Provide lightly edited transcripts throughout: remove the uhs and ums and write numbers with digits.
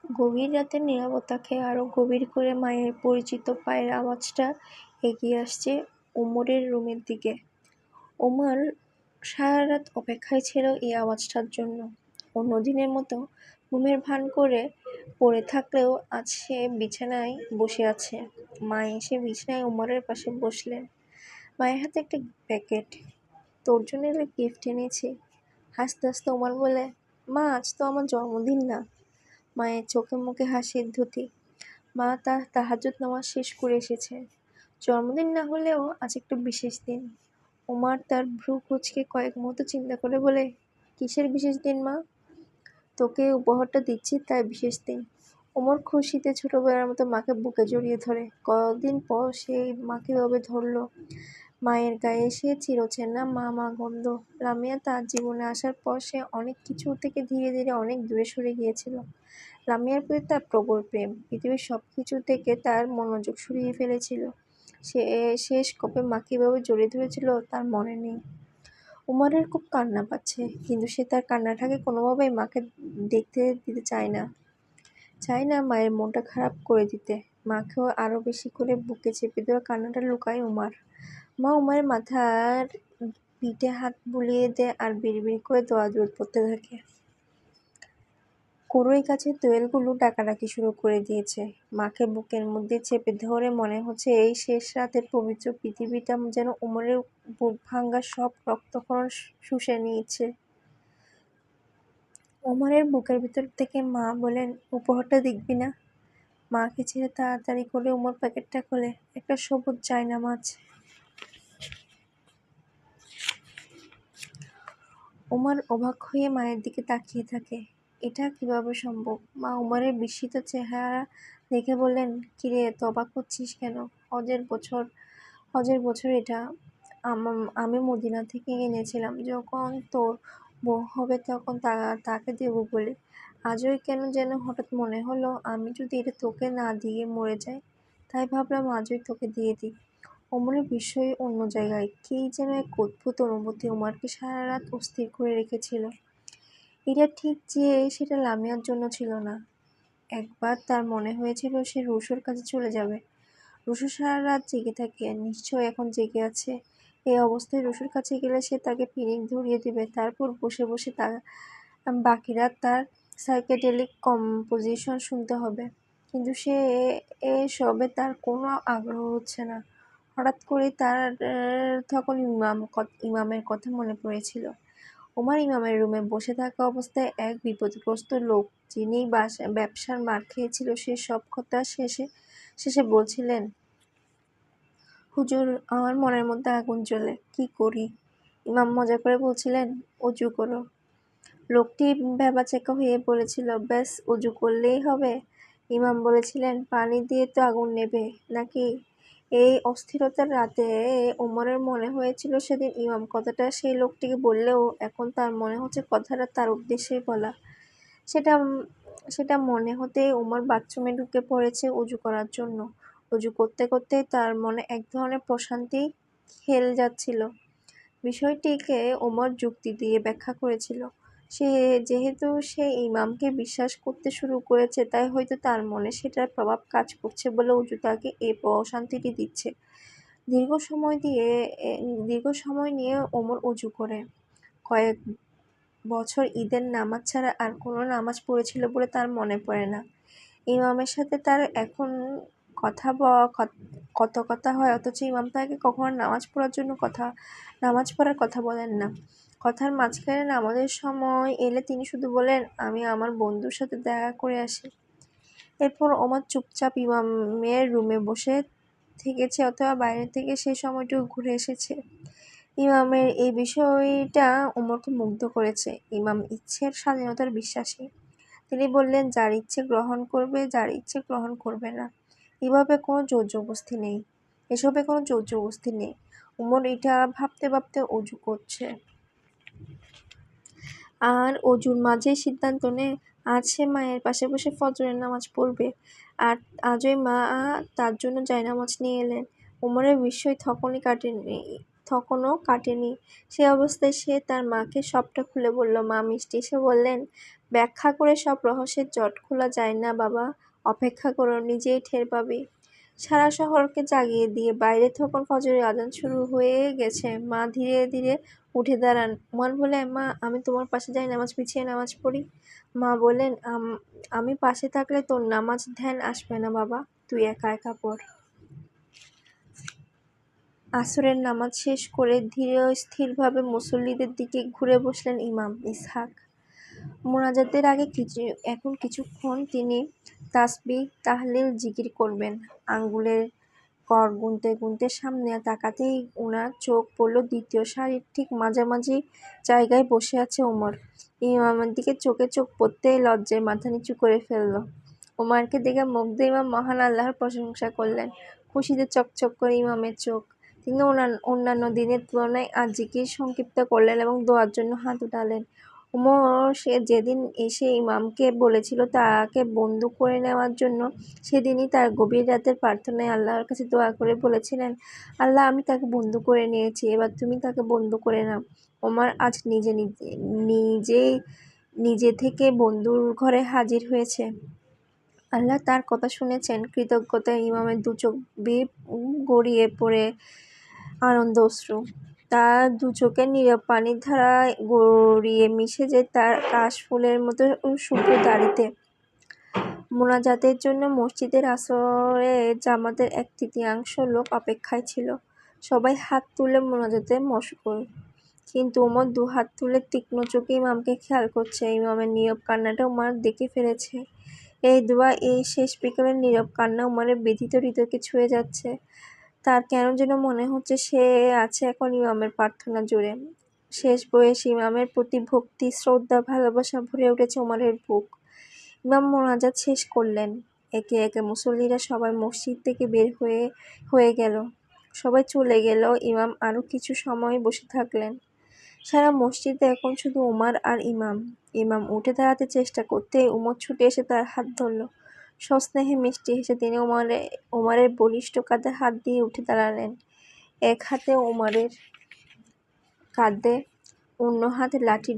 গভীর রাতের নীরবতাকে আরো গভীর করে মায়ের পরিচিত পায়ের আওয়াজটা এগিয়ে আসছে ওমরের রুমের দিকে। ওমর সারা রাত অপেক্ষায় ছিল এই আওয়াজটার জন্য। অন্যদিনের মতো ঘুমের ভান করে পড়ে থাকলেও আজ সে বিছানায় বসে আছে। মা এসে বিছানায় ওমরের পাশে বসলেন। মায়ের হাতে একটা প্যাকেট। তোর জন্য গিফট এনেছি। হাসতে হাসতে ওমর বলে, মা আজ তো আমার জন্মদিন না। মায়ের চোখে মুখে হাসির ধুতি। মা তার তাহাজ্জুদ নামাজ শেষ করে এসেছে। জন্মদিন না হলেও আজ একটা বিশেষ দিন। ওমর তার ভ্রু কুঁচকে কয়েক মুহূর্ত চিন্তা করে বলে, কিসের বিশেষ দিন মা? তোকে উপহারটা দিচ্ছি তাই বিশেষ দিন। ওমর খুশিতে ছোটবেলার মতো মাকে বুকে জড়িয়ে ধরে। কদিন পর সে মাকে এভাবে ধরলো। মায়ের গায়ে সে চিরচেনা মা গন্ধ। লামিয়া তার জীবনে আসার পর সে অনেক কিছু থেকে ধীরে ধীরে অনেক দূরে সরে গিয়েছিল। লামিয়ার প্রতি তার প্রবল প্রেম পৃথিবীর সবকিছু থেকে তার মনোযোগ সরিয়ে ফেলেছিল। সে শেষ কবে মাকে এভাবে জড়িয়ে ধরেছিল তার মনে নেই। উমারের খুব কান্না পাচ্ছে, কিন্তু সে তার কান্নাটাকে কোনোভাবেই মাকে দেখতে দিতে চায় না। চায় না মায়ের মনটা খারাপ করে দিতে। মাকেও আরো বেশি করে বুকে চেপে ধরে কান্নাটা লুকায় উমার। মা উমারের মাথার পিঠে হাত বুলিয়ে দেয় আর বিড়বিড় করে দোয়া দূর পড়তে থাকে। কড়ই গাছের দোয়েলগুলো ডাকাডাকি শুরু করে দিয়েছে। মাকে বুকের মধ্যে চেপে ধরে মনে হচ্ছে এই শেষ রাতের পবিত্র পৃথিবীটা যেন উমরের বুক ভাঙা সব রক্তক্ষরণ শুষে নিয়েছে। উমরের বুকের ভিতর থেকে মা বলেন, উপহারটা দেখবি না? মাকে ছেড়ে তাড়াতাড়ি করে উমর প্যাকেটটা খোলে। একটা সবুজ জায়নামাজ। উমর অবাক হয়ে মায়ের দিকে তাকিয়ে থাকে। এটা কিভাবে সম্ভব? মা উমরের বিস্মিত চেহারা দেখে বললেন, কিরে এত অবাক হচ্ছিস কেন? হজের বছর এটা আমি মদিনা থেকে এনেছিলাম যখন তোর বউ হবে তখন তাকে দেব বলে। আজই কেন যেন হঠাৎ মনে হলো আমি যদি এটা তোকে না দিয়ে মরে যাই, তাই ভাবলাম আজই তোকে দিয়ে দিই। ওমরের বিস্ময় অন্য জায়গায়। কী যেন এক অদ্ভুত অনুভূতি উমারকে সারা রাত অস্থির করে রেখেছিল। এটা ঠিক যে সেটা লামিয়ার জন্য ছিল না। একবার তার মনে হয়েছিল সে রুশোর কাছে চলে যাবে। রুশো সারা রাত জেগে থাকে, নিশ্চয় এখন জেগে আছে। এই অবস্থায় রুশোর কাছে গেলে সে তাকে পিনিক ধরিয়ে দিবে, তারপর বসে বসে বাকি রাত তার সাইকেডেলিক কম্পোজিশন শুনতে হবে। কিন্তু সে এসবে তার কোনো আগ্রহ হচ্ছে না। হঠাৎ করেই তার তখন ইমামের কথা মনে পড়েছিল। উমার ইমামের রুমে বসে থাকা অবস্থায় এক বিপদগ্রস্ত লোক, যিনি ব্যবসার মার খেয়েছিল, সে সব কথা শেষে বলছিলেন, হুজুর, আমার মনের মধ্যে আগুন জ্বলে, কি করি? ইমাম মজা করে বলছিলেন, অজু করো। লোকটি ভ্যাবাচ্যাকা হয়ে বলেছিল, ব্যাস অজু করলেই হবে? ইমাম বলেছিলেন, পানি দিয়ে তো আগুন নেবে নাকি? এই অস্থিরতার রাতে ওমরের মনে হয়েছিল সেদিন ইমাম কথাটা সেই লোকটিকে বললেও এখন তার মনে হচ্ছে কথাটা তার উদ্দেশ্যেই বলা। সেটা মনে হতেই ওমর বাথরুমে ঢুকে পড়েছে অজু করার জন্য। অজু করতে করতেই তার মনে এক ধরনের প্রশান্তি খেলে যাচ্ছিল। বিষয়টিকে ওমর যুক্তি দিয়ে ব্যাখ্যা করেছিল। যেহেতু সে ইমামকে বিশ্বাস করতে শুরু করেছে, তাই হয়তো তার মনে সেটার প্রভাব কাজ করছে বলে অজু তাকে এই প্রশান্তিটি দিচ্ছে। দীর্ঘ সময় নিয়ে ওমর অজু করে। কয়েক বছর ঈদের নামাজ ছাড়া আর কোনো নামাজ পড়েছিল বলে তার মনে পড়ে না। ইমামের সাথে তার এখন কত কথা হয়, অথচ ইমাম তাকে কখনো নামাজ পড়ার কথা বলেন না। কথার মাঝখানে নামাজের সময় এলে তিনি শুধু বলেন, আমি আমার বন্ধুর সাথে দেখা করে আসি। এরপর ওমর চুপচাপ ইমামের রুমে বসে থেকেছে অথবা বাইরে থেকে সেই সময়টুকু ঘুরে এসেছে। ইমামের এই বিষয়টা ওমরকে মুগ্ধ করেছে। ইমাম ইচ্ছের স্বাধীনতার বিশ্বাসী। তিনি বললেন, যার ইচ্ছে গ্রহণ করবে, যার ইচ্ছে গ্রহণ করবে না। এসবে কোনো জোর জবরদস্তি নেই। ওমর এটা ভাবতে ভাবতে অজু করছে। আর অজুর মাঝেই সিদ্ধান্ত নেয়, আজ সে মায়ের পাশে বসে ফজরের নামাজ পড়বে। আর আজই মা তার জন্য জায়নামাজ নিয়ে এলেন। ওমরের বিস্ময় তখনও কাটেনি। সে অবস্থায় সে তার মাকে সবটা খুলে বলল। মা মিষ্টি এসে বললেন, ব্যাখ্যা করে সব রহস্যের জট খোলা যায় না বাবা, অপেক্ষা করো, নিজেই টের পাবে। সারা শহরকে জাগিয়ে দিয়ে বাইরে তখন ফজরের আজান শুরু হয়ে গেছে। মা ধীরে ধীরে উঠে দাঁড়ান। উমার বলে, মা আমি তোমার পাশে যাই নামাজ পিছিয়ে নামাজ পড়ি। মা বললেন, আমি পাশে থাকলে তোর নামাজ ধ্যান আসবে না বাবা, তুই একা একা পড়। আসরের নামাজ শেষ করে ধীরে ও স্থিরভাবে মুসল্লিদের দিকে ঘুরে বসলেন ইমাম ইসহাক। মোনাজাতের আগে এখন কিছুক্ষণ তিনি তাসবিহ তাহলিল জিকির করবেন। আঙ্গুলের কর গুনতে গুনতে সামনে তাকাতেই ওনার চোখ পড়ল দ্বিতীয় সারির ঠিক মাঝামাঝি জায়গায় বসে আছে ওমর। ইমামের দিকে চোখে চোখ পড়তেই লজ্জায় মাথা নিচু করে ফেলল। ওমরকে দেখে মুগ্ধ ইমাম মহান আল্লাহর প্রশংসা করলেন। খুশিতে চকচক করে ইমামের চোখ। তিনি অন্যান্য দিনের তুলনায় আজ জিকির সংক্ষিপ্ত করলেন এবং দোয়ার জন্য হাত উঠালেন। ওমর সে যেদিন এসে ইমামকে বলেছিল তাকে বন্দী করে নেওয়ার জন্য, সেদিনই তার গভীর রাতের প্রার্থনায় আল্লাহর কাছে দোয়া করে বলেছিলেন, আল্লাহ আমি তাকে বন্দী করে নিয়েছি, এবার তুমি তাকে বন্দী করে নাও। ওমর আজ নিজে থেকে বন্দীর ঘরে হাজির হয়েছে। আল্লাহ তার কথা শুনেছেন। কৃতজ্ঞতায় ইমামের দু চোখ বেয়ে গড়িয়ে পড়ে আনন্দ অশ্রু। তার দু চোখের নীরব পানির ধারা গড়িয়ে মিশে যায় তার কাশফুলের মতো শুভ্র দাড়িতে। মোনাজাতের জন্য মসজিদের আসরে জামাতের 1/3 লোক অপেক্ষায় ছিল। সবাই হাত তুলে মোনাজাতে মশগুল। কিন্তু ওমর দু হাত তুলে তীক্ষ্ণ চোখে ইমামকে খেয়াল করছে। ইমামের নীরব কান্নাটা ওমর দেখে ফেলেছে। এই দোয়া, এই শেষ বিকেলের নীরব কান্না ওমরের ব্যথিত হৃদয়কে ছুঁয়ে যাচ্ছে। তার কেন যেন মনে হচ্ছে সে আছে এখন ইমামের প্রার্থনা জুড়ে। শেষ বয়সে ইমামের প্রতি ভক্তি, শ্রদ্ধা, ভালোবাসা ভরে উঠেছে ওমরের বুক। ইমাম মোনাজাত শেষ করলেন। একে একে মুসল্লিরা সবাই মসজিদ থেকে বের হয়ে গেল। সবাই চলে গেল। ইমাম আরো কিছু সময় বসে থাকলেন। সারা মসজিদে এখন শুধু ওমর আর ইমাম। ইমাম উঠে দাঁড়াতে চেষ্টা করতেই ওমর ছুটে এসে তার হাত ধরল। সস্নেহে মিষ্টি হেসে তিনি ওমরের বলিষ্ঠ কাঁধে হাত দিয়ে উঠে দাঁড়ালেন। এক হাতে ওমরের কাঁধে, অন্য হাতে লাঠি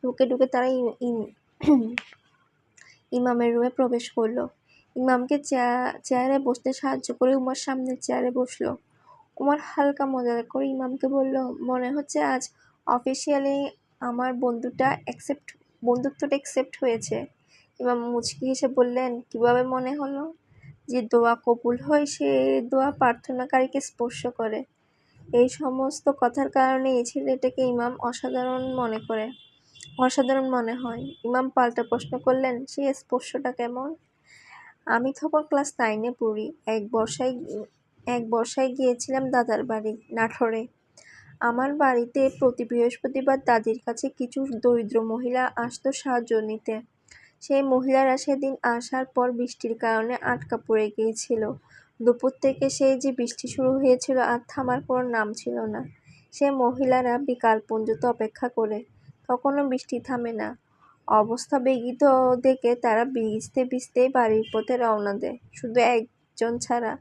ঢুকে ঢুকে তারা ইমামের রুমে প্রবেশ করল। ইমামকে চেয়ারে বসতে সাহায্য করে উমর সামনের চেয়ারে বসল। উমর হালকা মজা করে ইমামকে বলল, মনে হচ্ছে আজ অফিসিয়ালি আমার বন্ধুত্বটা অ্যাকসেপ্ট হয়েছে। ইমাম মুচকি হেসে বললেন, কিভাবে মনে হলো? যে দোয়া কবুল হয় সে দোয়া প্রার্থনাকারীকে স্পর্শ করে। এই সমস্ত কথার কারণে এই ছেলেটাকে ইমাম অসাধারণ মনে হয়। ইমাম পাল্টা প্রশ্ন করলেন, সে স্পর্শটা কেমন? আমি তখন ক্লাস 9-এ পড়ি। এক বর্ষায় গিয়েছিলাম দাদার বাড়ি, নাটোরে। আমার বাড়িতে প্রতি বৃহস্পতিবার দাদির কাছে কিছু দরিদ্র মহিলা আসতো সাহায্য নিতে। সেই মহিলারা সেদিন আসার পর বৃষ্টির কারণে আটকা পড়ে গিয়েছিল। দুপুর থেকে সেই যে বৃষ্টি শুরু হয়েছিল আর থামার কোনো নাম ছিল না। সে মহিলারা বিকাল পর্যন্ত অপেক্ষা করে, তখনও বৃষ্টি থামে না। অবস্থা বিঘ্নিত দেখে তারা ভিজতে ভিজতেই বাড়ির পথে রওনা দেয়, শুধু একজন ছাড়া।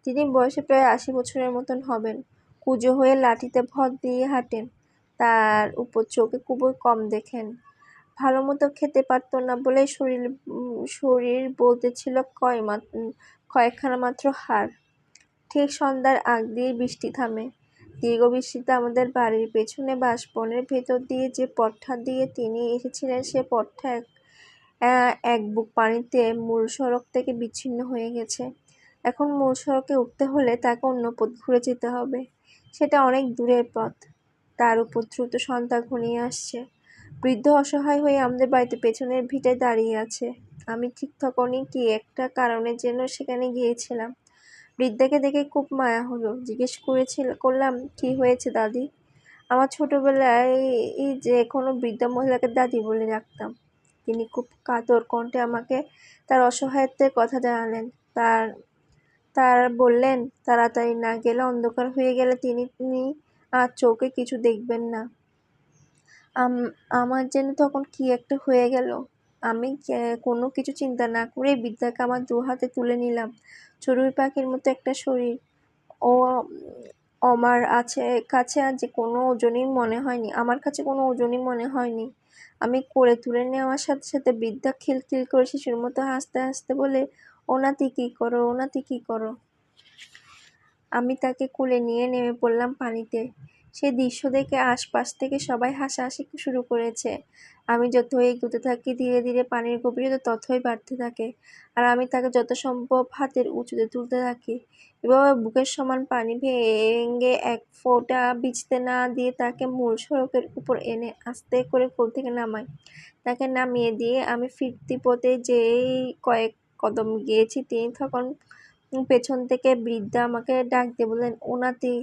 তিনি বয়সে প্রায় 80 বছরের মতন হবেন। কুঁজো হয়ে লাঠিতে ভর দিয়ে হাঁটেন। তার উপর চোখে খুবই কম দেখেন। ভালো মতো খেতে পারত না বলেই শরীর বলতেছিল কয়েকখানা মাত্র হাড়। ঠিক সন্ধ্যার আগ দিয়ে বৃষ্টি থামে। দীর্ঘ বৃষ্টিতে আমাদের বাড়ির পেছনে বাঁশবনের ভেতর দিয়ে যে পথটা দিয়ে তিনি এসেছিলেন সে পথটা এক বুক পানিতে মূল সড়ক থেকে বিচ্ছিন্ন হয়ে গেছে। এখন মূল সড়কে উঠতে হলে তাকে অন্য পথ ঘুরে যেতে হবে। সেটা অনেক দূরের পথ। তার উপর দ্রুত সন্ধ্যা ঘনিয়ে আসছে। বৃদ্ধ অসহায় হয়ে আমাদের বাড়িতে পেছনের ভিটায় দাঁড়িয়ে আছে। আমি ঠিক তখনই কি একটা কারণে যেন সেখানে গিয়েছিলাম। বৃদ্ধাকে দেখে খুব মায়া হলো। জিজ্ঞেস করলাম, কি হয়েছে দাদি? আমার ছোটবেলায় যে কোনো বৃদ্ধা মহিলাকে দাদি বলে ডাকতাম। তিনি খুব কাতর কণ্ঠে আমাকে তার অসহায়ত্বের কথা জানালেন। তার বললেন, তাড়াতাড়ি না গেলে, অন্ধকার হয়ে গেলে তিনি আর চোখে কিছু দেখবেন না। আমার যেন তখন কি একটা হয়ে গেল। আমি কোনো কিছু চিন্তা না করে বৃদ্ধাকে আমার 2 হাতে তুলে নিলাম। চড়ুই পাখির মতো একটা শরীর, আমার কাছে আজ কোনো ওজনই মনে হয়নি, আমার কাছে কোনো ওজনই মনে হয়নি। আমি কোলে তুলে নেওয়ার সাথে সাথে বৃদ্ধা খিলখিল করে শিশুর মতো হাসতে হাসতে বলে, ও নাতি কী করো, ও নাতি কী করো। আমি তাকে কোলে নিয়ে নেমে পড়লাম পানিতে। সেই দৃশ্য দেখে আশপাশ থেকে সবাই হাসাহাসি শুরু করেছে। আমি যতই এগোতে থাকি ধীরে ধীরে পানির গভীরতা ততই বাড়তে থাকে, আর আমি তাকে যত সম্ভব হাতের উঁচুতে তুলতে থাকি। এভাবে বুকের সমান পানি ভেঙে এক ফোঁটা ভিজতে না দিয়ে তাকে মূল সড়কের উপর এনে আস্তে করে কোল থেকে নামাই। তাকে নামিয়ে দিয়ে আমি ফিরতি পথে যেই কয়েক কদম গিয়েছি, তিনি তখন পেছন থেকে বৃদ্ধা আমাকে ডাক দিয়ে বললেন, ও নাতি।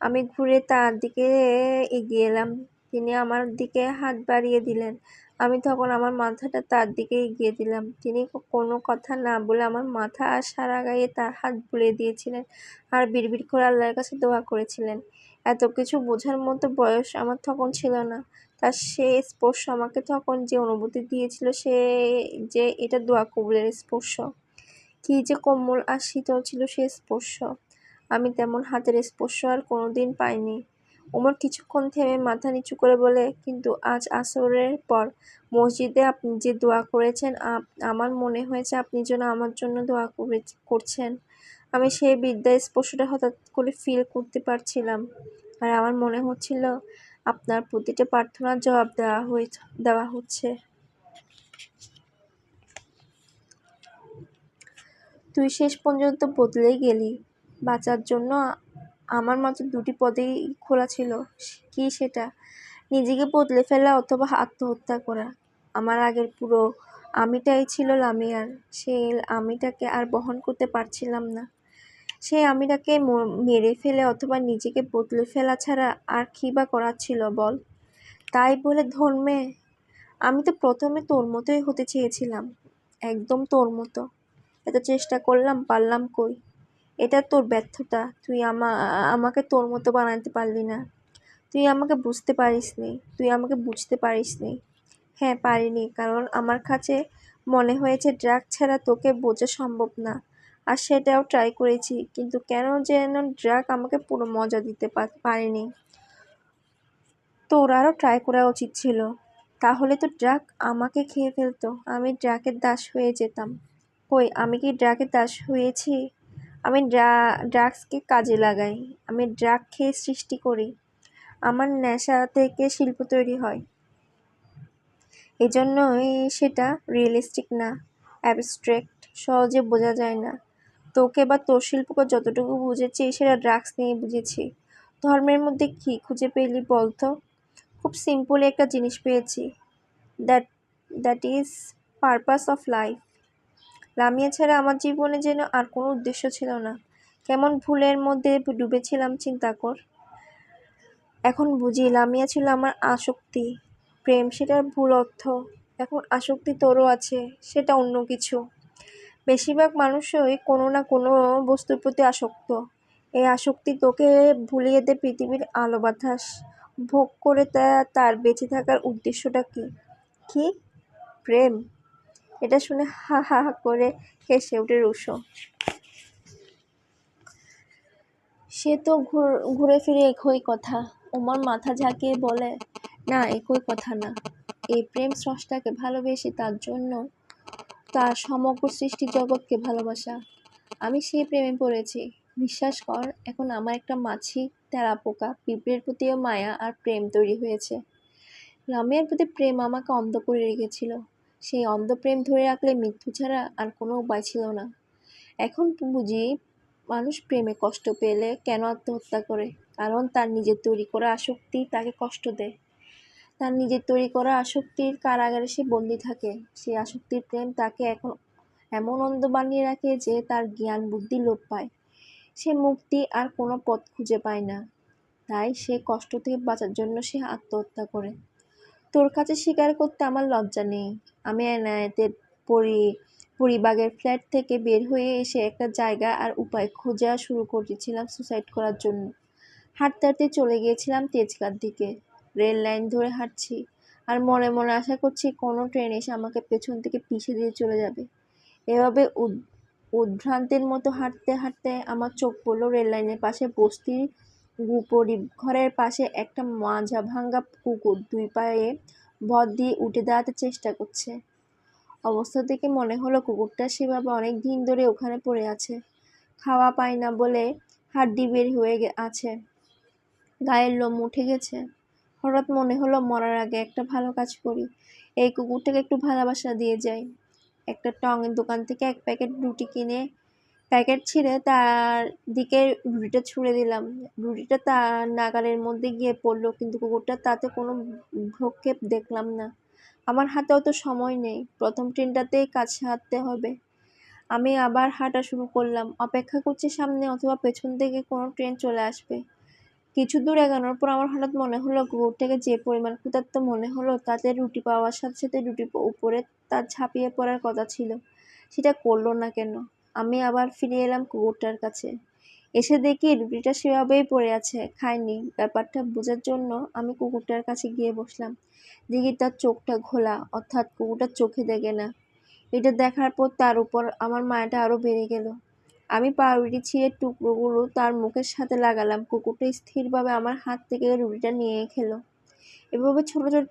আমি ঘুরে তার দিকে এগিয়ে এলাম। তিনি আমার দিকে হাত বাড়িয়ে দিলেন। আমি তখন আমার মাথাটা তার দিকে এগিয়ে দিলাম। তিনি কোনো কথা না বলে আমার মাথা আর সারা গায়ে তার হাত বুলিয়ে দিয়েছিলেন আর বিড়বিড় করে আল্লাহর কাছে দোয়া করেছিলেন। এত কিছু বোঝার মতো বয়স আমার তখন ছিল না। তার সে স্পর্শ আমাকে তখন যে অনুভূতি দিয়েছিল, যে এটা দোয়া কবুলের স্পর্শ। কি যে কোমল আর শীতল ছিল সে স্পর্শ। আমি তেমন হাতের স্পর্শ আর কোনোদিন পাইনি। ওমর কিছুক্ষণ থেমে মাথা নিচু করে বলে, কিন্তু আজ আসরের পর মসজিদে আপনি যে দোয়া করেছেন, আমার মনে হয়েছে আপনি যেন আমার জন্য দোয়া করছেন। আমি সেই বিদ্যার স্পর্শটা হঠাৎ করে ফিল করতে পারছিলাম, আর আমার মনে হচ্ছিল আপনার প্রতিটা প্রার্থনার জবাব দেওয়া হচ্ছে। তুই শেষ পর্যন্ত বদলেই গেলি। বাঁচার জন্য আমার মাত্র দুটি পথই খোলা ছিল। কি সেটা? নিজেকে বদলে ফেলা অথবা আত্মহত্যা করা। আমার আগের পুরো আমিটাই ছিল লামিয়ার। সেই আমিটাকে আর বহন করতে পারছিলাম না। সেই আমিটাকে মেরে ফেলে অথবা নিজেকে বদলে ফেলা ছাড়া আর কী বা করার ছিল বল? তাই বলে ধর্মে আমি তো প্রথমে তোর মতোই হতে চেয়েছিলাম, একদম তোর মতো। এত চেষ্টা করলাম, পারলাম কই? এটা তোর ব্যর্থতা। তুই আমাকে তোর মতো বানাতে পারলি না। তুই আমাকে বুঝতে পারিসনি, তুই আমাকে বুঝতে পারিসনি। হ্যাঁ, পারিনি, কারণ আমার কাছে মনে হয়েছে ড্রাগ ছাড়া তোকে বোঝা সম্ভব না। আর সেটাও ট্রাই করেছি, কিন্তু কেন যেন ড্রাগ আমাকে পুরো মজা দিতে পারেনি। তোর আরও ট্রাই করা উচিত ছিল। তাহলে তো ড্রাগ আমাকে খেয়ে ফেলতো, আমি ড্রাগের দাস হয়ে যেতাম। কই, আমি কি ড্রাগের দাস হয়েছি? আমি ড্রাগসকে কাজে লাগাই। আমি ড্রাগ খেয়ে সৃষ্টি করি। আমার নেশা থেকে শিল্প তৈরি হয়। এজন্যই সেটা রিয়েলিস্টিক না, অ্যাবস্ট্রাক্ট, সহজে বোঝা যায় না। তোকে বা তোর শিল্পকে যতটুকু বুঝেছি সেটা ড্রাগস নিয়ে বুঝেছি। ধর্মের মধ্যে কি খুঁজে পেলি বলতো? খুব সিম্পল একটা জিনিস পেয়েছি, that that is purpose of life. Lamia ছাড়া আমার জীবনে যেন আর কোনো উদ্দেশ্য ছিল না। কেমন ভুলের মধ্যে ডুবেছিলাম চিন্তা কর। এখন বুঝি লামিয়া ছিল আমার আসক্তি, প্রেম সেটার ভুল অর্থ। এখন আসক্তি তোরও আছে, সেটা অন্য কিছু। বেশিরভাগ মানুষই কোনো না কোনো বস্তুর প্রতি আসক্ত। এই আসক্তি তোকে ভুলিয়ে দে পৃথিবীর আলো বাতাস ভোগ করে। তার বেঁচে থাকার উদ্দেশ্যটা কি? কি? প্রেম? এটা শুনে হা হা হা করে হেসে ওঠে রুশো। সে তো ঘুরে ফিরে একই কথা। ওমর মাথা ঝাঁকিয়ে বলে, না, একই কথা না। এই প্রেম স্রষ্টাকে ভালোবেসে তার জন্য তার সমগ্র সৃষ্টি জগৎকে ভালোবাসা। আমি সেই প্রেমে পড়েছি। বিশ্বাস কর, এখন আমার একটা মাছি, তেলাপোকা, পিঁপড়ের প্রতিও মায়া আর প্রেম তৈরি হয়েছে। লামিয়ার প্রতি প্রেম আমাকে অন্ধ করে রেখেছিল। সেই অন্ধ প্রেম ধরে রাখলে মৃত্যু ছাড়া আর কোনো উপায় ছিল না। এখন বুঝি মানুষ প্রেমে কষ্ট পেলে কেন আত্মহত্যা করে, কারণ তার নিজের তৈরি করা আসক্তি তাকে কষ্ট দেয়। তার নিজের তৈরি করা আসক্তির কারাগারে সে বন্দী থাকে। সেই আসক্তির প্রেম তাকে এখন এমন অন্ধ বানিয়ে রাখে যে তার জ্ঞান বুদ্ধি লোপ পায়। সে মুক্তি আর কোনো পথ খুঁজে পায় না। তাই সে কষ্ট থেকে বাঁচার জন্য সে আত্মহত্যা করে। তোর কাছে স্বীকার করতে আমার লজ্জা নেই। আমি এনায়েতের পরিবাগের ফ্ল্যাট থেকে বের হয়ে এসে একটা জায়গা আর উপায় খোঁজা শুরু করেছিলাম সুসাইড করার জন্য। হাঁটতে হাঁটতে চলে গিয়েছিলাম তেজগাঁর দিকে। রেল লাইন ধরে হাঁটছি, আর মনে মনে আশা করছি কোনো ট্রেন এসে আমাকে পেছন থেকে পিষে দিয়ে চলে যাবে। এভাবে উদ্ভ্রান্তের মতো হাঁটতে হাঁটতে আমার চোখ পড়ল রেল লাইনের পাশে বস্তির গুপরি ঘরের পাশে একটা মাজা ভাঙ্গা কুকুর 2 পায়ে ভর দিয়ে উঠে দাঁড়াতে চেষ্টা করছে। অবস্থা দেখে মনে হলো কুকুরটা সেভাবে অনেক দিন ধরে ওখানে পড়ে আছে, খাওয়া পায় না বলে হাড্ডি বের হয়ে আছে, গায়ের লোম উঠে গেছে। হঠাৎ মনে হলো মরার আগে একটা ভালো কাজ করি, এই কুকুরটাকে একটু ভালোবাসা দিয়ে যাই। একটা টঙের দোকান থেকে 1 প্যাকেট রুটি কিনে প্যাকেট ছিঁড়ে তার দিকে রুটিটা ছুঁড়ে দিলাম। রুটিটা তার নাগালের মধ্যে গিয়ে পড়লো, কিন্তু কুকুরটা তাতে কোনো ভ্রুক্ষেপ দেখলাম না। আমার হাতে অত সময় নেই, প্রথম ট্রেনটাতেই কাজ সারতে হবে। আমি আবার হাঁটা শুরু করলাম, অপেক্ষা করছি সামনে অথবা পেছন থেকে কোনো ট্রেন চলে আসবে। কিছু দূর এগোনোর পর আমার হঠাৎ মনে হলো কুকুরটাকে যে পরিমাণ ক্ষুধার্ত মনে হলো, তাতে রুটি পাওয়ার সাথে সাথে রুটির উপরে তার ঝাঁপিয়ে পড়ার কথা ছিল, সেটা করলো না কেন? আমি আবার ফিরে এলাম কুকুরটার কাছে। এসে দেখি রুটিটা সেভাবেই পড়ে আছে, খায়নি। ব্যাপারটা বোঝার জন্য আমি কুকুরটার কাছে গিয়ে বসলাম। দেখি তার চোখটা ঘোলা, অর্থাৎ কুকুরটার চোখে দেখে না। এটা দেখার পর তার উপর আমার মায়াটা আরো বেড়ে গেল। আমি পাউরুটি ছিঁড়ে টুকরোগুলো তার মুখের সাথে লাগালাম। কুকুরটা স্থিরভাবে আমার হাত থেকে রুটিটা নিয়ে খেলো। এভাবে ছোট ছোট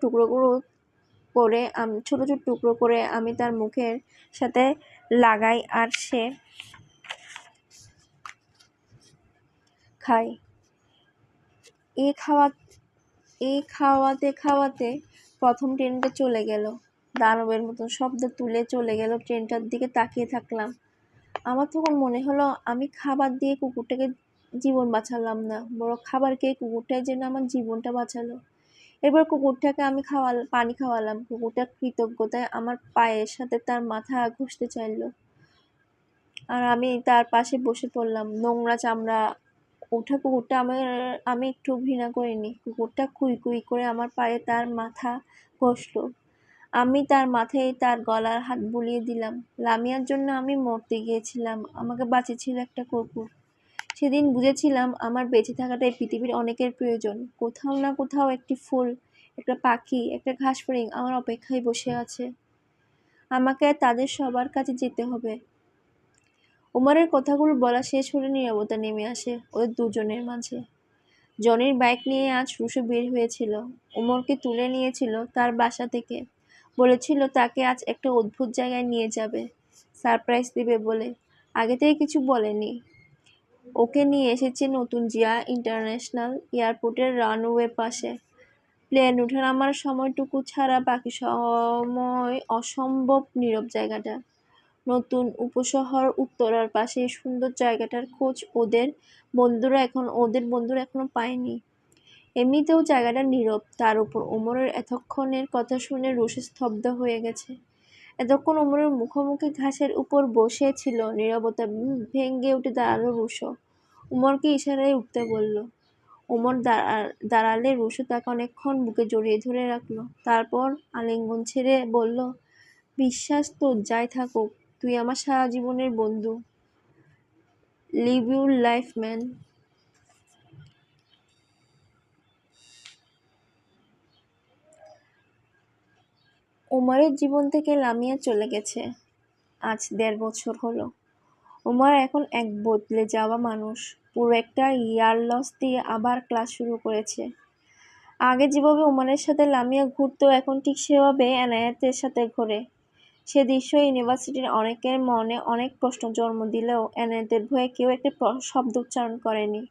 টুকরো করে আমি তার মুখের সাথে লাগাই আর সে খায়। এই খাওয়াতে খাওয়াতে প্রথম ট্রেনটা চলে গেল। দানবের মতন শব্দ তুলে চলে গেল। ট্রেনটার দিকে তাকিয়ে থাকলাম। আমার তখন মনে হলো আমি খাবার দিয়ে কুকুরটাকে জীবন বাঁচালাম না, বরং খাবার খেয়ে কুকুরটাই যেন আমার জীবনটা বাঁচালো। এরপর কুকুরটাকে আমি পানি খাওয়ালাম। কুকুরটা কৃতজ্ঞতায় আমার পায়ের সাথে তার মাথা ঘষতে চাইলো, আর আমি তার পাশে বসে পড়লাম। নোংরা চামড়া ওঠা কুকুরটা আমি একটু ঘৃণা করিনি। কুকুরটা কুই কুই করে আমার পায়ে তার মাথা ঘষল। আমি তার মাথায় তার গলার হাত বুলিয়ে দিলাম। লামিয়ার জন্য আমি মরতে গিয়েছিলাম, আমাকে বাঁচিয়েছিল একটা কুকুর। সেদিন বুঝেছিলাম আমার বেঁচে থাকাটাই পৃথিবীর অনেকের প্রয়োজন। কোথাও না কোথাও একটি ফুল, একটা পাখি, একটা ঘাসফড়িং আমার অপেক্ষায় বসে আছে। আমাকে তাদের সবার কাছে যেতে হবে। ওমরের কথাগুলো বলা শেষ হলে নীরবতা নেমে আসে ওদের দুজনের মাঝে। জনির বাইক নিয়ে আজ রুশো বের হয়েছিল। ওমরকে তুলে নিয়েছিল তার বাসা থেকে। বলেছিল তাকে আজ একটা অদ্ভুত জায়গায় নিয়ে যাবে, সারপ্রাইজ দেবে বলে। আগে থেকে কিছু বলেনি। ওকে নিয়ে এসেছে নতুন জিয়া ইন্টারন্যাশনাল এয়ারপোর্টের রানওয়ে পাশে। প্লেন ওঠা নামার সময়টুকু ছাড়া বাকি সময় অসম্ভব নীরব জায়গাটা। নতুন উপশহর উত্তরার পাশে এই সুন্দর জায়গাটার খোঁজ ওদের বন্ধুরা এখনো পায়নি। এমনিতেও জায়গাটা নীরব, তার উপর ওমরের এতক্ষণের কথা শুনে রুশো স্তব্ধ হয়ে গেছে। এতক্ষণ ওমরের মুখোমুখি ঘাসের উপর বসে ছিল। নীরবতা ভেঙে উঠে দাঁড়ালো রুশো। ওমরকে ইশারায় উঠতে বলল। ওমর দাঁড়ালে রুশো তাকে অনেকক্ষণ বুকে জড়িয়ে ধরে রাখলো। তারপর আলিঙ্গন ছেড়ে বলল, বিশ্বাস তোর যাই থাকুক, তুই আমার সারা জীবনের বন্ধু। Live your life man. ওমরের জীবন থেকে লামিয়া চলে গেছে আজ 1.5 বছর হলো। ওমর এখন এক বদলে যাওয়া মানুষ। পুরো একটা ইয়ার লস দিয়ে আবার ক্লাস শুরু করেছে। আগে যেভাবে ওমরের সাথে লামিয়া ঘুরতো, এখন ঠিক সেভাবে এনায়েতের সাথে ঘোরে। সে দৃশ্য ইউনিভার্সিটির অনেকের মনে অনেক প্রশ্ন জন্ম দিলেও এনায়েতের ভয়ে কেউ একটা শব্দ উচ্চারণ করেনি।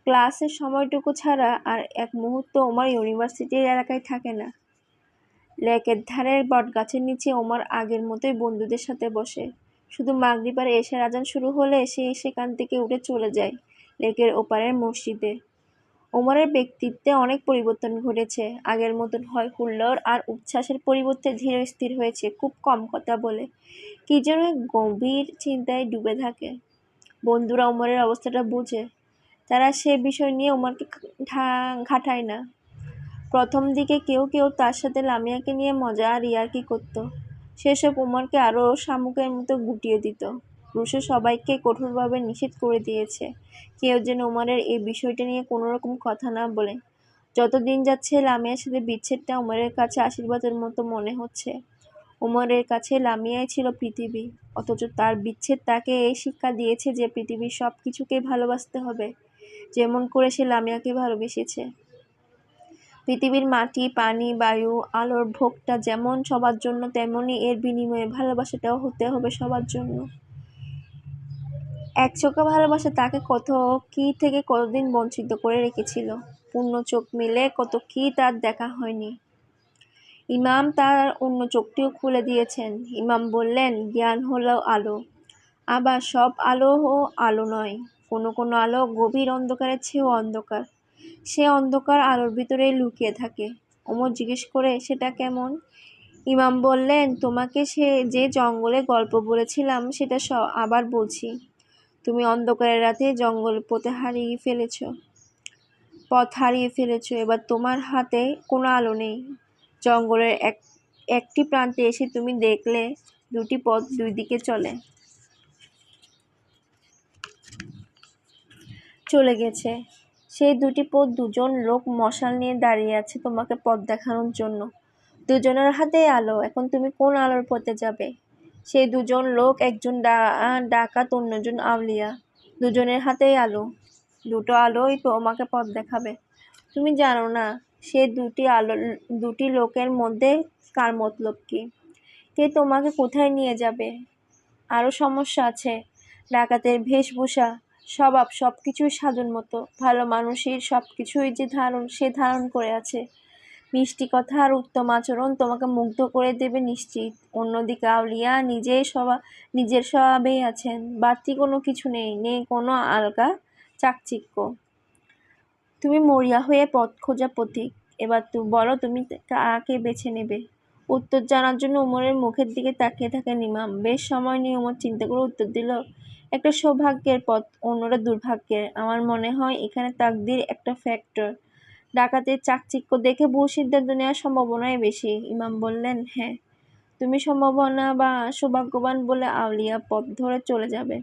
ক্লাসের সময়টুকু ছাড়া আর এক মুহূর্ত ওমর ইউনিভার্সিটির এলাকায় থাকে না। লেকের ধারের বটগাছের নিচে ওমর আগের মতোই বন্ধুদের সাথে বসে। শুধু মাগরিব আর এশার আজান শুরু হলে সে সেখান থেকে উঠে চলে যায় লেকের ওপারের মসজিদে। ওমরের ব্যক্তিত্বে অনেক পরিবর্তন ঘটেছে। আগের মতন হয় হুল্লোড় আর উচ্ছ্বাসের পরিবর্তে ধীর স্থির হয়েছে, খুব কম কথা বলে, কি যেন গভীর চিন্তায় ডুবে থাকে। বন্ধুরা ওমরের অবস্থাটা বোঝে, তারা সে বিষয় নিয়ে ওমরকে ঘাটায় না। প্রথম দিকে কেউ কেউ তার সাথে লামিয়াকে নিয়ে মজা আর ইয়ার্কি করত, সেসব ওমরকে আরও শামুকের মতো গুটিয়ে দিত। রুশো সবাইকে কঠোরভাবে নিষেধ করে দিয়েছে কেউ যেন ওমরের এই বিষয়টা নিয়ে কোনো রকম কথা না বলে। যত দিন যাচ্ছে লামিয়ার সাথে বিচ্ছেদটা ওমরের কাছে আশীর্বাদের মতো মনে হচ্ছে। ওমরের কাছে লামিয়াই ছিল পৃথিবী, অথচ তার বিচ্ছেদ তাকে এই শিক্ষা দিয়েছে যে পৃথিবীর সব কিছুকেই ভালোবাসতে হবে। যেমন করে সে লামিয়াকে ভালোবেসেছে। পৃথিবীর মাটি, পানি, বায়ু, আলোর ভোগটা যেমন সবার জন্য, তেমনি এর বিনিময়ে ভালোবাসাটাও হতে হবে সবার জন্য। একচোখে ভালোবাসা তাকে কত কি থেকে কতদিন বঞ্চিত করে রেখেছিল। পূর্ণ চোখ মিলে কত কি তার দেখা হয়নি। ইমাম তার অন্য চোখটিও খুলে দিয়েছেন। ইমাম বললেন, জ্ঞান হলো আলো। আবার সব আলোও আলো নয়। কোনো কোনো আলো গভীর অন্ধকারের চেয়েও অন্ধকার। সে অন্ধকার আলোর ভিতরেই লুকিয়ে থাকে। ওমর জিজ্ঞেস করে, সেটা কেমন? ইমাম বললেন, তোমাকে যে জঙ্গলে গল্প বলেছিলাম সেটা আবার বলছি। তুমি অন্ধকারের রাতে জঙ্গল পথ হারিয়ে ফেলেছ। এবার তোমার হাতে কোনো আলো নেই। জঙ্গলের একটি প্রান্তে এসে তুমি দেখলে দুটি পথ দুই দিকে চলে গেছে। সেই দুটি পথ দুজন লোক মশাল নিয়ে দাঁড়িয়ে আছে তোমাকে পথ দেখানোর জন্য। দুজনের হাতেই আলো। এখন তুমি কোন আলোর পথে যাবে? সেই দুজন লোক, একজন ডাকাত, অন্যজন আউলিয়া। দুজনের হাতেই আলো। দুটো আলোই তোমাকে পথ দেখাবে। তুমি জানো না সে দুটি লোকের মধ্যে কার মতলব কি, কে তোমাকে কোথায় নিয়ে যাবে। আরও সমস্যা আছে। ডাকাতের বেশভূষা, স্বভাব সবকিছুই সাধুর মতো। ভালো মানুষের সবকিছুই যে সে ধারণ করে আছে। মিষ্টি কথা আর উত্তম আচরণ তোমাকে মুগ্ধ করে দেবে নিশ্চিত। অন্যদিকে আউলিয়া নিজের স্বভাবেই আছেন। বাড়তি কোনো কিছু নেই, নেই কোনো আলগা চাকচিক্য। তুমি মরিয়া হয়ে পথ খোঁজা পথিক। এবার বলো তুমি কাকে বেছে নেবে? উত্তর জানার জন্য উমরের মুখের দিকে তাকিয়ে থাকেন ইমাম। বেশ সময় নিয়ে উমর চিন্তা করে উত্তর দিল, একটা সৌভাগ্যের পথ, অন্যটা দুর্ভাগ্যের। আমার মনে হয় এখানে তাকদীর একটা ফ্যাক্টর। ডাকাতের চাকচিক্য দেখে ভুল সিদ্ধান্ত নেওয়ার সম্ভাবনাই বেশি। ইমাম বললেন, হ্যাঁ, তুমি সম্ভাবনা বা সৌভাগ্যবান বলে আউলিয়া পথ ধরে চলে যাবে।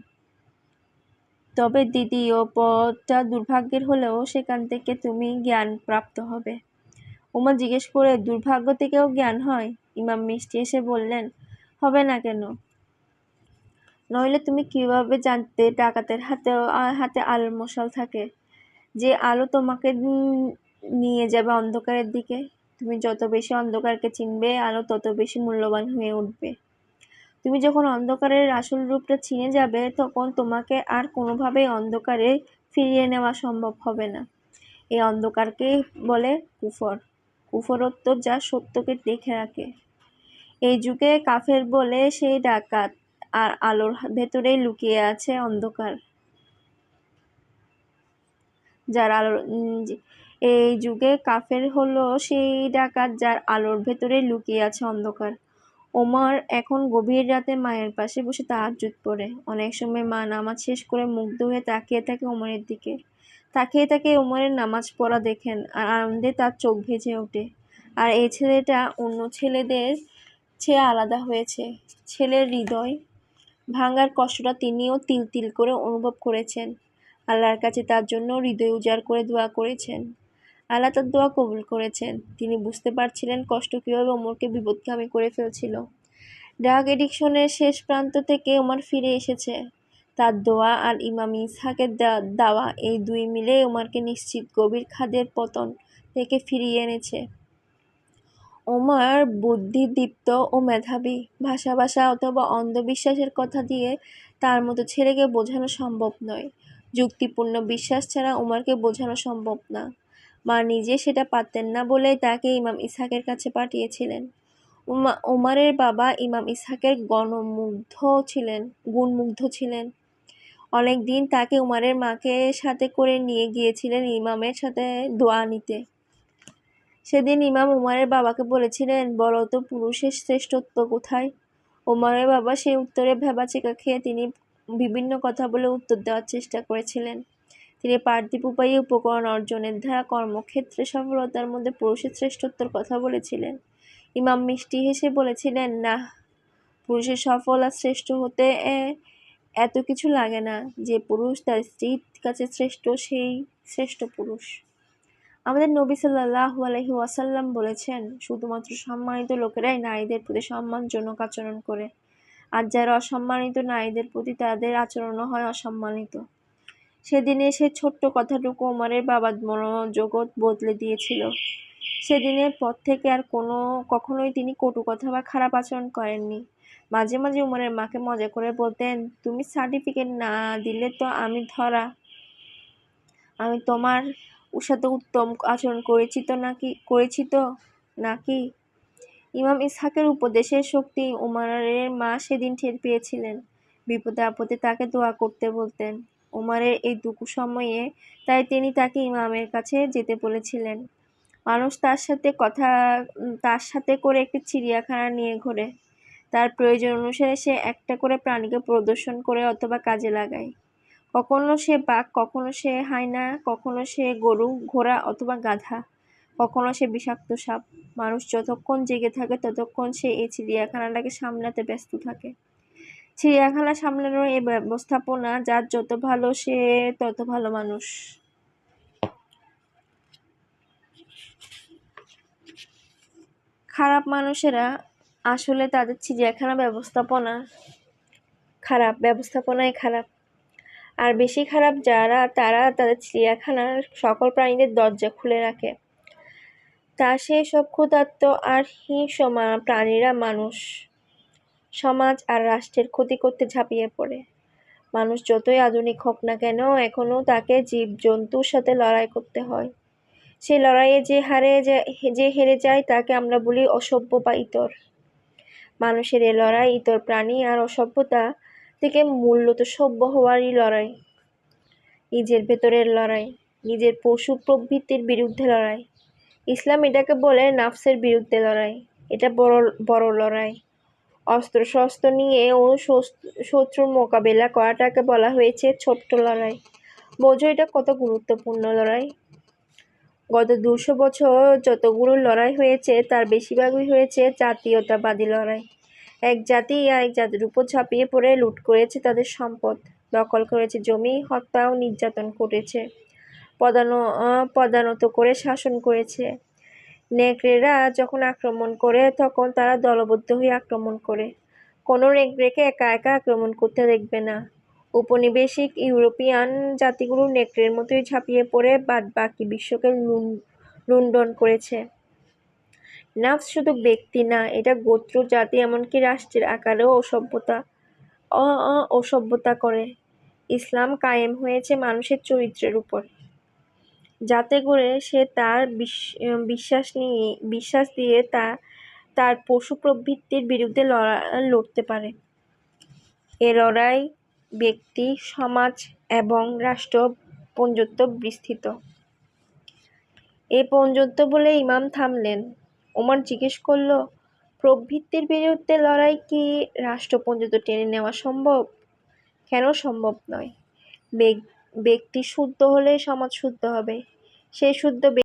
তবে দ্বিতীয় পথটা দুর্ভাগ্যের হলেও সেখান থেকে তুমি জ্ঞান প্রাপ্ত হবে। উমর জিজ্ঞেস করে, দুর্ভাগ্য থেকেও জ্ঞান হয়? ইমাম মিষ্টি এসে বললেন, হবে না কেন? নইলে তুমি কিভাবে জানতে ডাকাতের হাতে আলোর মশাল থাকে, যে আলো তোমাকে নিয়ে যাবে অন্ধকারের দিকে? তুমি যত বেশি অন্ধকারকে চিনবে, আলো তত বেশি মূল্যবান হয়ে উঠবে। তুমি যখন অন্ধকারের আসল রূপটা চিনে যাবে, তখন তোমাকে আর কোনোভাবেই অন্ধকারে ফিরিয়ে নেওয়া সম্ভব হবে না। এই অন্ধকারকে বলে কুফর। কুফরত্ব যা সত্যকে ঢেকে রাখে। এই যুগে কাফের বলে সেই ডাকাত, আর আলোর ভেতরেই লুকিয়ে আছে অন্ধকার। এই যুগে কাফের হলো সেই ডাকাত যার আলোর ভেতরে লুকিয়ে আছে অন্ধকার। ওমর এখন গভীর রাতে মায়ের পাশে বসে তাহাজ্জুদ পড়ে। অনেক সময় মা নামাজ শেষ করে মুগ্ধ হয়ে তাকিয়ে থাকে ওমরের দিকে। তাকিয়ে ওমরের নামাজ পড়া দেখেন, আর আনন্দে তার চোখ ভেজে ওঠে। আর এই ছেলেটা অন্য ছেলেদের চেয়ে আলাদা হয়েছে। ছেলের হৃদয় ভাঙার কষ্টটা তিনিও তিল তিল করে অনুভব করেছেন। আল্লাহর কাছে তার জন্য হৃদয় উজাড় করে দোয়া করেছেন। আল্লাহ তার দোয়া কবুল করেছেন। তিনি বুঝতে পারছিলেন কষ্ট কীভাবে ওমরকে বিপথগামী করে ফেলছিল। ড্রাগ এডিকশনের শেষ প্রান্ত থেকে ওমর ফিরে এসেছে। তার দোয়া আর ইমাম ইসহাকের দাওয়া, এই দুই মিলে ওমরকে নিশ্চিত গভীর খাদের পতন থেকে ফিরিয়ে এনেছে। ওমর বুদ্ধিদীপ্ত ও মেধাবী। ভাষা অথবা অন্ধবিশ্বাসের কথা দিয়ে তার মতো ছেলেকে বোঝানো সম্ভব নয়। যুক্তিপূর্ণ বিশ্বাস ছাড়া ওমরকে বোঝানো সম্ভব না। মা নিজে সেটা পারতেন না বলেই তাকে ইমাম ইসহাকের কাছে পাঠিয়েছিলেন। ওমরের বাবা ইমাম ইসহাকের গুণমুগ্ধ ছিলেন। অনেক দিন তাকে উমরের মাকে সাথে করে নিয়ে গিয়েছিলেন ইমামের সাথে দোয়া নিতে। সেদিন ইমাম উমরের বাবাকে বলেছিলেন, বলো তো পুরুষের শ্রেষ্ঠত্ব কোথায়? উমরের বাবা সেই উত্তরে ভ্যাবাচেকা খেয়ে তিনি বিভিন্ন কথা বলে উত্তর দেওয়ার চেষ্টা করেছিলেন। তিনি পার্থিব উপায়ে উপকরণ অর্জনের ধারা কর্মক্ষেত্রে সফলতার মধ্যে পুরুষের শ্রেষ্ঠত্বর কথা বলেছিলেন। ইমাম মিষ্টি হেসে বলেছিলেন, না, পুরুষের সফল আর শ্রেষ্ঠ হতে এত কিছু লাগে না। যে পুরুষ তার স্ত্রীর কাছে শ্রেষ্ঠ, সেই শ্রেষ্ঠ পুরুষ। আমাদের নবী সাল্লাল্লাহু আলাইহি ওয়াসাল্লাম বলেছেন, শুধুমাত্র সম্মানিত লোকেরাই নারীদের প্রতি সম্মানজনক আচরণ করে, আর যারা অসম্মানিত নারীদের প্রতি তাদের আচরণও হয় অসম্মানিত। সেদিনে সে ছোট্ট কথাটুকু উমরের বাবার মনোজগৎ বদলে দিয়েছিল। সেদিনের পর থেকে আর কখনোই তিনি কটু কথা বা খারাপ আচরণ করেননি। মাঝে মাঝে উমরের মাকে মজা করে বলতেন, তুমি সার্টিফিকেট না দিলে তো আমি তোমার সাথে উত্তম আচরণ করেছি তো নাকি? ইমাম ইসহাকের উপদেশের শক্তি উমরের মা সেদিন টের পেয়েছিলেন। বিপদে আপদে তাকে দোয়া করতে বলতেন। উমরের এই দুঃখ সময়ে তাই তিনি তাকে ইমামের কাছে যেতে বলেছিলেন। মানুষ তার সাথে করে একটি চিড়িয়াখানা নিয়ে ঘোরে। তার প্রয়োজন অনুসারে সে একটা করে প্রাণীকে প্রদর্শন করে অথবা কাজে লাগায়। কখনো সে বাঘ, কখনো সে হায়না, কখনো সে গরু, ঘোড়া অথবা গাধা, কখনো সে বিষাক্ত সাপ। মানুষ যতক্ষণ জেগে থাকে ততক্ষণ সে এই চিড়িয়াখানাটাকে সামলাতে ব্যস্ত থাকে। চিড়িয়াখানা সামলানোর এই ব্যবস্থাপনা যার যত ভালো সে তত ভালো মানুষ। খারাপ মানুষেরা আসলে তাদের চিড়িয়াখানা ব্যবস্থাপনায় খারাপ। আর বেশি খারাপ তারা তাদের চিড়িয়াখানার সকল প্রাণীদের দরজা খুলে রাখে। তা সেই সব ক্ষুধার্ত আর হিংস্র প্রাণীরা মানুষ, সমাজ আর রাষ্ট্রের ক্ষতি করতে ঝাঁপিয়ে পড়ে। মানুষ যতই আধুনিক হোক না কেন, এখনো তাকে জীব-জন্তুর সাথে লড়াই করতে হয়। সেই লড়াইয়ে যে হেরে যায় তাকে আমরা বলি অসভ্য বা ইতর। মানুষের এ লড়াই ইতর প্রাণী আর অসভ্যতা থেকে মূলত সভ্য হওয়ারই লড়াই। নিজের ভেতরের লড়াই, নিজের পশু প্রবৃত্তির বিরুদ্ধে লড়াই। ইসলাম এটাকে বলে নাফসের বিরুদ্ধে লড়াই। এটা বড় লড়াই। অস্ত্র-শস্ত্র নিয়ে ও শত্রুর মোকাবেলা করাটাকে বলা হয়েছে ছোট্ট লড়াই। বোঝো এটা কত গুরুত্বপূর্ণ লড়াই। গত 200 বছর যতগুলো লড়াই হয়েছে তার বেশিরভাগই হয়েছে জাতীয়তাবাদী লড়াই। এক জাতি আরেক জাতির উপর ঝাঁপিয়ে পড়ে লুট করেছে তাদের সম্পদ, দখল করেছে জমি, হত্যা ও নির্যাতন করেছে, পদানত করে শাসন করেছে। নেকড়েরা যখন আক্রমণ করে তখন তারা দলবদ্ধ হয়ে আক্রমণ করে। কোনো নেকড়েকে একা একা আক্রমণ করতে দেখবে না। উপনিবেশিক ইউরোপিয়ান জাতিগুলো নেকড়ের মতোই ঝাঁপিয়ে পড়ে বাকি বিশ্বকে লুণ্ঠন করেছে। নাফস শুধু ব্যক্তি না, এটা গোত্র, জাতি, এমনকি রাষ্ট্রের আকারেও অসভ্যতা করে। ইসলাম কায়েম হয়েছে মানুষের চরিত্রের উপর, যাতে করে সে তার বিশ্বাস দিয়ে তার পশু প্রবৃত্তির বিরুদ্ধে লড়তে পারে। এ লড়াই ব্যক্তি, সমাজ এবং রাষ্ট্র পর্যন্ত বিস্তৃত। এই পর্যন্ত বলে ইমাম থামলেন। ওমর জিজ্ঞেস করল, প্রবৃত্তির বিরুদ্ধে লড়াই কি রাষ্ট্র পর্যন্ত টেনে নেওয়া সম্ভব? কেন সম্ভব নয়? ব্যক্তি শুদ্ধ হলে সমাজ শুদ্ধ হবে। সেই শুদ্ধ